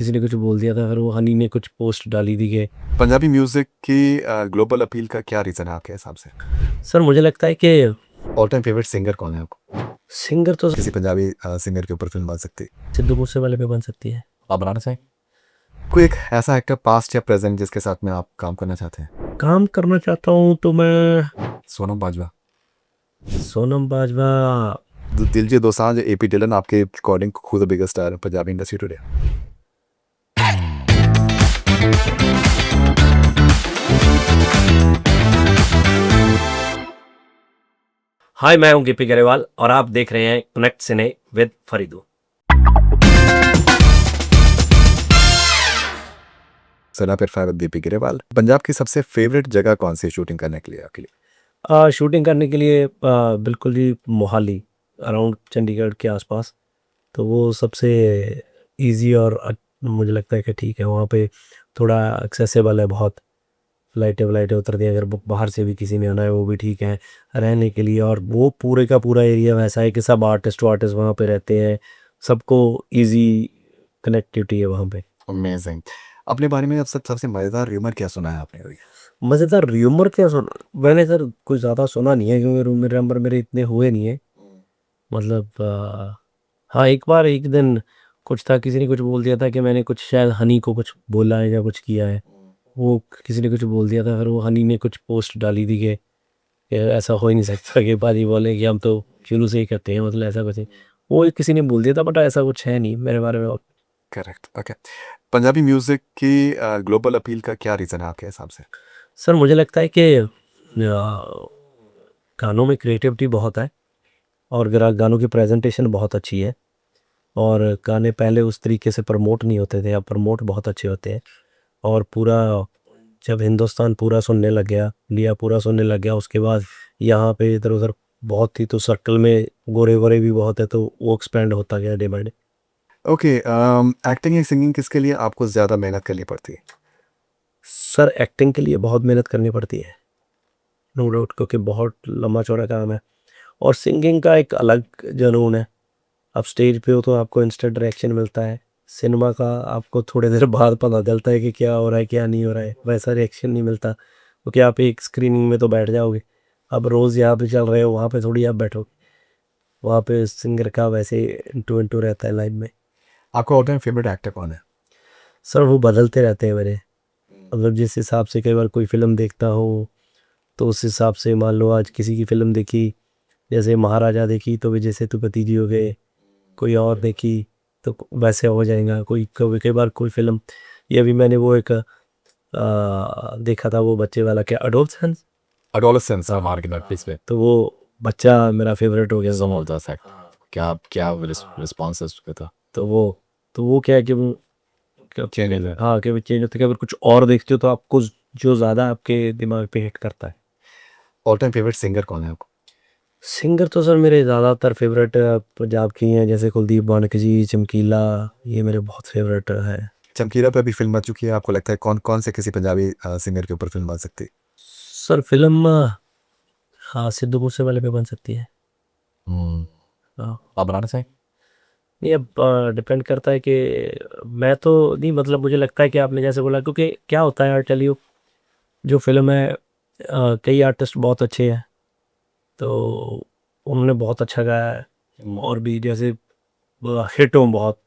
किसी ने कुछ बोल दिया था, फिर वो हनी ने कुछ पोस्ट डाली थी कि पंजाबी म्यूजिक की ग्लोबल अपील का क्या रीज़न है आपके हिसाब से? सर मुझे लगता है कि ऑल टाइम फेवरेट सिंगर कौन है आपको? सिंगर तो किसी पंजाबी सिंगर के ऊपर फिल्म बन सकती है। सिद्धू मूसेवाले पे बन सकती है। आप बनाना चाहें? कोई एक ऐसा एक्टर पास्ट या प्रेजेंट जिसके साथ में आप काम करना चाहते हैं? काम करना चाहता हूँ तो मैं सोनम बाजवा, सोनम बाजवा। दिलजीत दोसांझ, एपी डिलन आपके according who the biggest star Punjabi industry today? Hi, मैं हूँ गिप्पी गरेवाल और आप देख रहे हैं कनेक्ट सिने विद फरीदू। सना फिर दीपी गिरेवाल, पंजाब की सबसे फेवरेट जगह कौन सी शूटिंग करने के लिए आपके लिए? शूटिंग करने के लिए बिल्कुल ही मोहाली, अराउंड चंडीगढ़ के आसपास। तो वो सबसे इजी और मुझे लगता है कि ठीक है, वहाँ पे थोड़ा एक्सेसिबल है बहुत। फ्लाइटें व्लाइटें उतरती हैं, अगर बाहर से भी किसी ने आना है वो भी ठीक है रहने के लिए। और वो पूरे का पूरा एरिया वैसा है कि सब आर्टिस्ट वहाँ पे रहते हैं, सबको इजी कनेक्टिविटी है वहाँ पे। अमेजिंग। अपने बारे में अब सबसे मज़ेदार र्यूमर क्या सुना है आपने अभी? मज़ेदार र्यूमर क्या सुना, मैंने सर कुछ ज़्यादा सुना नहीं है क्योंकि मेरे नंबर मेरे इतने हुए नहीं है। मतलब हाँ, एक बार एक दिन कुछ था, किसी ने कुछ बोल दिया था कि मैंने कुछ शायद हनी को कुछ बोला है या कुछ किया है। वो किसी ने कुछ बोल दिया था, फिर वो हनी ने कुछ पोस्ट डाली थी कि ऐसा हो ही नहीं सकता कि पाजी बोले कि हम तो शुरू से ही करते हैं, मतलब ऐसा कुछ नहीं। वो किसी ने बोल दिया था, बट ऐसा कुछ है नहीं मेरे बारे में। Correct, okay. पंजाबी म्यूजिक की ग्लोबल अपील का क्या रीज़न है आपके हिसाब से? सर मुझे लगता है कि गानों में क्रिएटिविटी बहुत है और गानों की प्रेजेंटेशन बहुत अच्छी है। और गाने पहले उस तरीके से प्रमोट नहीं होते थे, अब प्रमोट बहुत अच्छे होते हैं। और पूरा जब हिंदुस्तान पूरा सुनने लग गया, इंडिया पूरा सुनने लग गया, उसके बाद यहाँ पे इधर उधर बहुत थी, तो सर्कल में गोरे गोरे भी बहुत है, तो वो एक्सपेंड होता गया day by day. Okay, acting या सिंगिंग किसके लिए आपको ज़्यादा मेहनत करनी पड़ती है? सर एक्टिंग के लिए बहुत मेहनत करनी पड़ती है, नो डाउट, क्योंकि बहुत लंबा चौड़ा काम है। और सिंगिंग का एक अलग जुनून है। आप स्टेज पे हो तो आपको इंस्टेंट रिएक्शन मिलता है। सिनेमा का आपको थोड़ी देर बाद पता चलता है कि क्या हो रहा है क्या नहीं हो रहा है, वैसा रिएक्शन नहीं मिलता, क्योंकि आप एक स्क्रीनिंग में तो बैठ जाओगे। अब रोज़ यहाँ पे चल रहे हो, वहाँ पे थोड़ी आप बैठोगे। वहाँ पे सिंगर का वैसे इंटू इंटू रहता है लाइन में। आपका ऑल टाइम फेवरेट एक्टर कौन है? सर वो बदलते रहते हैं मेरे, मतलब जिस हिसाब से कई बार कोई फिल्म देखता हो तो उस हिसाब से, मान लो आज किसी की फिल्म देखी, जैसे महाराजा देखी तो विजय सेतुपति जी हो गए। कोई और देखी तो वैसे हो जाएगा। कोई कभी कई बार कोई फिल्म, ये अभी मैंने वो एक देखा था, वो बच्चे वाला, क्या अडोलसेंस। एडोलेसेंस हमारे प्लीज पे। तो वो बच्चा मेरा फेवरेट हो गया। जबरदस्त है। क्या क्या रिस्पॉन्स है उसका था? तो वो क्या है कि वो चेंज है। हाँ, कि वो चेंज होता है कि अगर कुछ और देखते हो तो आपको जो ज़्यादा आपके दिमाग पे हिट करता है। ऑल टाइम फेवरेट सिंगर कौन है आपको? सिंगर तो सर मेरे ज़्यादातर फेवरेट पंजाब की हैं, जैसे कुलदीप मानक जी, चमकीला, ये मेरे बहुत फेवरेट है। चमकीला पे अभी फिल्म बन चुकी है, आपको लगता है कौन कौन से किसी पंजाबी सिंगर के ऊपर फिल्म बन सकती है? सर फिल्म हाँ, सिद्धू मूसेवाले पे बन सकती है। हम्म, हाँ, आप बनाना चाहें? ये अब डिपेंड करता है कि मैं तो नहीं, मतलब मुझे लगता है कि आपने जैसे बोला, क्योंकि क्या होता है, टेल यू, जो फिल्म है कई आर्टिस्ट बहुत अच्छे हैं, तो उन्होंने बहुत अच्छा गाया है और भी जैसे हिट हो बहुत,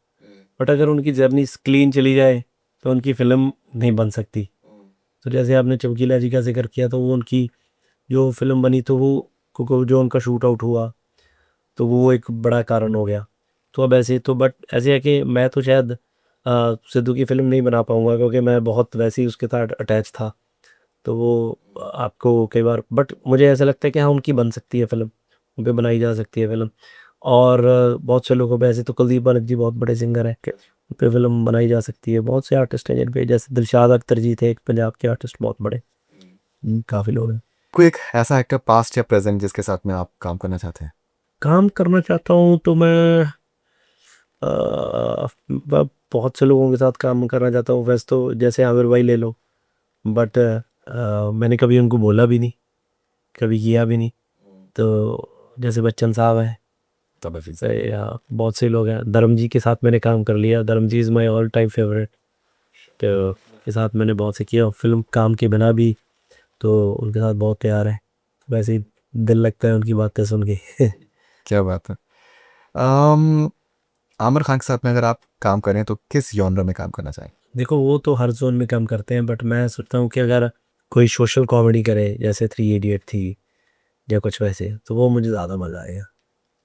बट अगर उनकी जर्नी क्लीन चली जाए तो उनकी फिल्म नहीं बन सकती। तो जैसे आपने चमकीला जी का जिक्र किया, तो वो उनकी जो फिल्म बनी तो वो, क्योंकि जो उनका शूट आउट हुआ तो वो एक बड़ा कारण हो गया। तो अब ऐसे तो, बट ऐसे है कि मैं तो शायद सिद्धू की फ़िल्म नहीं बना पाऊँगा, क्योंकि मैं बहुत वैसे ही उसके साथ अटैच था। तो वो आपको कई बार, बट मुझे ऐसा लगता है कि हाँ, उनकी बन सकती है फ़िल्म, उन पे बनाई जा सकती है फ़िल्म। और बहुत से लोगों पे, ऐसे तो कुलदीप मानक जी बहुत बड़े सिंगर हैं, उन पे फ़िल्म बनाई जा सकती है। बहुत से आर्टिस्ट हैं जिन पे, जैसे दिलशाद अख्तर जी थे एक पंजाब के आर्टिस्ट, बहुत बड़े। काफ़ी लोग हैं। कोई एक ऐसा एक्टर पास्ट या प्रेजेंट जिसके साथ में आप काम करना चाहते हैं? काम करना चाहता हूँ तो मैं बहुत से लोगों के साथ काम करना चाहता हूँ। वैसे तो जैसे आमिर भाई ले लो, बट मैंने कभी उनको बोला भी नहीं, कभी किया भी नहीं। तो जैसे बच्चन साहब हैं, आफ्ताब हफीज। से बहुत से लोग हैं। धर्म जी के साथ मैंने काम कर लिया। Dharam ji is my all time favourite. तो के साथ मैंने बहुत से किया फिल्म काम के बिना भी, तो उनके साथ बहुत प्यार है। वैसे ही दिल लगता है उनकी बातें सुन के। क्या बात है। अम, आमिर खान के साथ में अगर आप काम करें तो किस जॉनर में काम करना चाहेंगे? देखो वो तो हर जोन में काम करते हैं, बट मैं सोचता हूँ कि अगर कोई सोशल कॉमेडी करे जैसे 3 इडियट थी या कुछ वैसे, तो वो मुझे ज़्यादा मज़ा आएगा।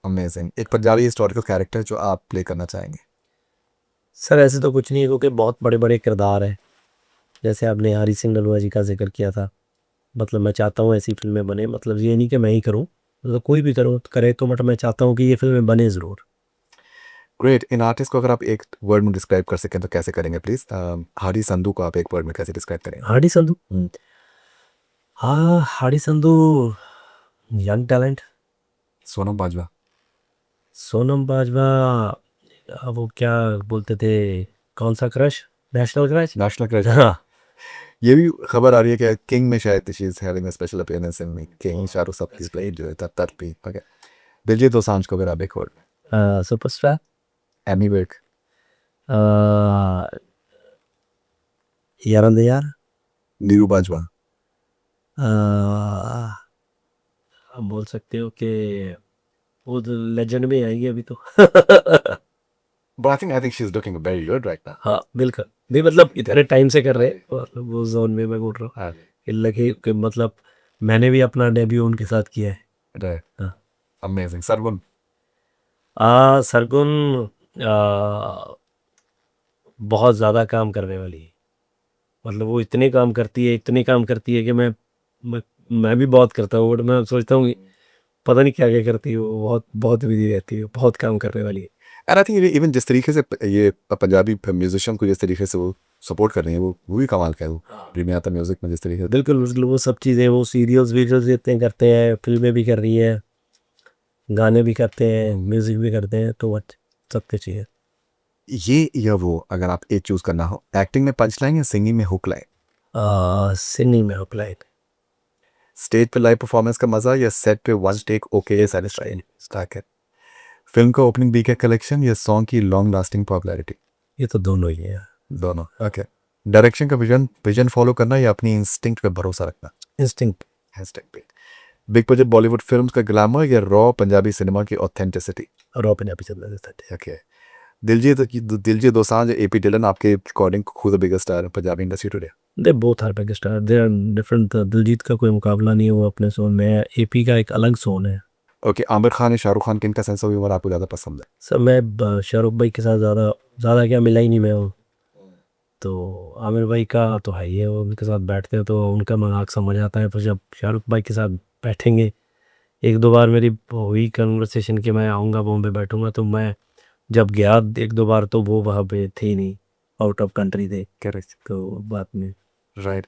अमेजिंग। एक पंजाबी हिस्टोरिकल कैरेक्टर जो आप प्ले करना चाहेंगे? सर ऐसे तो कुछ नहीं है, क्योंकि बहुत बड़े बड़े किरदार हैं। जैसे आपने हरी सिंह नलवा जी का जिक्र किया था, मतलब मैं चाहता हूँ ऐसी फिल्में बने। मतलब ये नहीं कि मैं ही करूँ, मतलब कोई भी करो करे, तो मतलब मैं चाहता हूँ कि ये फिल्में बने ज़रूर। ग्रेट। इन आर्टिस्ट को अगर आप एक वर्ड में डिस्क्राइब कर सकें तो कैसे करेंगे प्लीज? हाडी संधू को आप एक वर्ड में कैसे डिस्क्राइब करेंगे? हाड़ी संधू, हाँ हाड़ी संधू यंग टैलेंट। सोनम बाजवा। सोनम बाजवा, वो क्या बोलते थे, कौन सा crush, national crush. National crush. हाँ। ये भी खबर आ रही है कि किंग में शायद she is having a special appearance in king Shahrukh साहब की प्ले जो है तब भी। ओके। दिलजीत दोसांझ को अगर आप एक वर्ड? सुपरस्टार। एमी विर्क। यार अंदर यार। नीरू बाजवा। आप बोल सकते हो कि वो तो लेजेंड में आएंगे अभी तो। But I think she is looking very good right हाँ बिल्कुल, नहीं मतलब इतने टाइम से कर रहे हैं, और वो जोन में मैं बोल रहा हूँ नाउ। कि लगे कि मतलब मैंने भी अपना डेब्यू उनके साथ किया है। राइट। हाँ। अमेजिंग। सरगुन। सरगुन आ, बहुत ज़्यादा काम करने वाली है। मतलब वो इतने काम करती है, इतने काम करती है कि मैं, मैं भी बहुत करता हूँ, बट मैं सोचता हूँ कि पता नहीं क्या क्या करती है वो। बहुत बहुत बिजी रहती है, बहुत काम करने वाली है। एंड आई थिंक इवन जिस तरीके से ये पंजाबी म्यूजिशियन को जिस तरीके से वो सपोर्ट कर रही है वो भी कमाल का है। वो प्रीमियर आता म्यूजिक में जिस तरीके से। बिल्कुल बिल्कुल, वो सब चीज़ें, वो सीरियल्स वीडियोस इतने करते हैं, फिल्में भी कर रही है, गाने भी करते हैं, म्यूज़िक भी करते हैं, तो सब कुछ चाहिए। ये या वो अगर आप एक चूज करना हो, एक्टिंग में पंच लाइन या सिंगिंग में हुक लाइन? सिंगिंग में अप्लाई। स्टेज पे लाइव परफॉर्मेंस का मजा या सेट पे one take okay satisfied start है? फिल्म का ओपनिंग वीकेंड कलेक्शन या सॉन्ग की लॉन्ग लास्टिंग पॉपुलैरिटी? ये तो दोनों ही है। दोनों। ओके। डायरेक्शन का विजन विजन फॉलो करना या अपनी इंस्टिंक्ट पे भरोसा रखना? इंस्टिंक्ट। हैशटैग पे। बिग बजट बॉलीवुड फिल्म्स का ग्लैमर या रॉ पंजाबी सिनेमा की ऑथेंटिसिटी? रॉ पंजाबी चल रहा था। ओके। दिलजीत दोसांझ एपी डिलन आपके अकॉर्डिंग खुद biggest star Punjabi industry today? They both are big star, they are different. Diljit का कोई मुकाबला नहीं है, वो अपने जोन में है। एपी का एक अलग जोन है। ओके। आमिर खान या शाहरुख खान किनका सेंस ऑफ ह्यूमर आपको ज़्यादा पसंद है? सर मैं शाहरुख भाई के साथ ज़्यादा ज़्यादा क्या मिला ही नहीं मैं हूँ। तो आमिर भाई का तो है ही है, वो उनके साथ बैठते हैं तो उनका मजाक समझ आता है। पर जब शाहरुख भाई के साथ बैठेंगे, एक दो बार मेरी हुई कन्वर्सेशन कि मैं आऊँगा बॉम्बे बैठूँगा, तो मैं जब गया एक दो बार तो वो वहाँ पे थे ही नहीं, आउट ऑफ कंट्री थे। करेक्ट। तो बात में राइट।